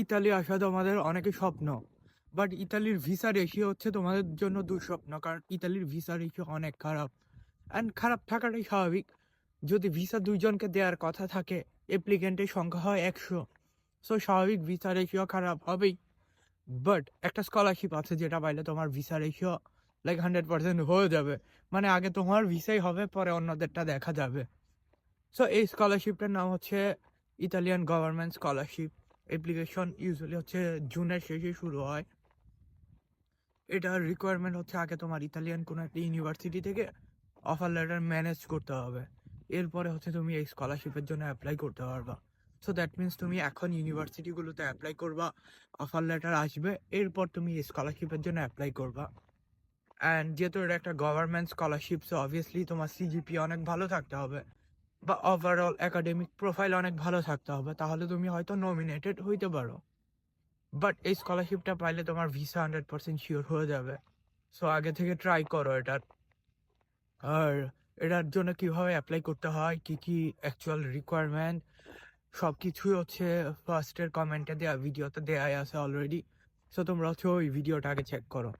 Italy আসা তোমাদের অনেকের স্বপ্ন। বাট ইতালির ভিসা রেশিও হচ্ছে তোমাদের জন্য দুঃস্বপ্ন। কারণ ইতালির ভিসা রেশিও অনেক খারাপ। অ্যান্ড খারাপ থাকাটাই স্বাভাবিক। যদি ভিসা ২ জনকে দেওয়ার কথা থাকে, অ্যাপ্লিক্যান্টের সংখ্যা হয় ১০০। সো স্বাভাবিক ভিসা রেশিও খারাপ হবেই। বাট একটা স্কলারশিপ আছে যেটা পাইলে তোমার ভিসা রেশিও লাইক 100% হয়ে যাবে। মানে আগে তোমার ভিসাই হবে, পরে অন্যদেরটা দেখা যাবে। সো এই স্কলারশিপটার নাম হচ্ছে Italian government scholarship. Application usually হচ্ছে জুনের শেষে শুরু হয়। এটার রিকোয়ারমেন্ট হচ্ছে আগে তোমার ইতালিয়ান কোনো একটা ইউনিভার্সিটি থেকে অফার লেটার ম্যানেজ করতে হবে। এরপরে হচ্ছে তুমি এই স্কলারশিপের জন্য অ্যাপ্লাই করতে পারবা। সো দ্যাট মিনস তুমি এখন ইউনিভার্সিটিগুলোতে অ্যাপ্লাই করবা, অফার লেটার আসবে, এরপর তুমি এই স্কলারশিপের জন্য অ্যাপ্লাই করবা। অ্যান্ড যেহেতু এটা একটা গভর্নমেন্ট স্কলারশিপ, সো অবভিয়াসলি তোমার সিজিপি অনেক ভালো থাকতে হবে বা ওভারঅল একাডেমিক প্রোফাইল অনেক ভালো থাকতে হবে, তাহলে তুমি হয়তো নমিনেটেড হইতে পারো। বাট এই স্কলারশিপটা পাইলে তোমার ভিসা 100% শিওর হয়ে যাবে। সো আগে থেকে ট্রাই করো এটার। আর এটার জন্য কিভাবে অ্যাপ্লাই করতে হয়, কি কি অ্যাকচুয়াল রিকোয়ারমেন্ট, সব কিছুই হচ্ছে ফার্স্টের কমেন্টে দেওয়া ভিডিওতে দেওয়াই আছে অলরেডি। সো তোমরা হচ্ছে ওই ভিডিওটা আগে চেক করো।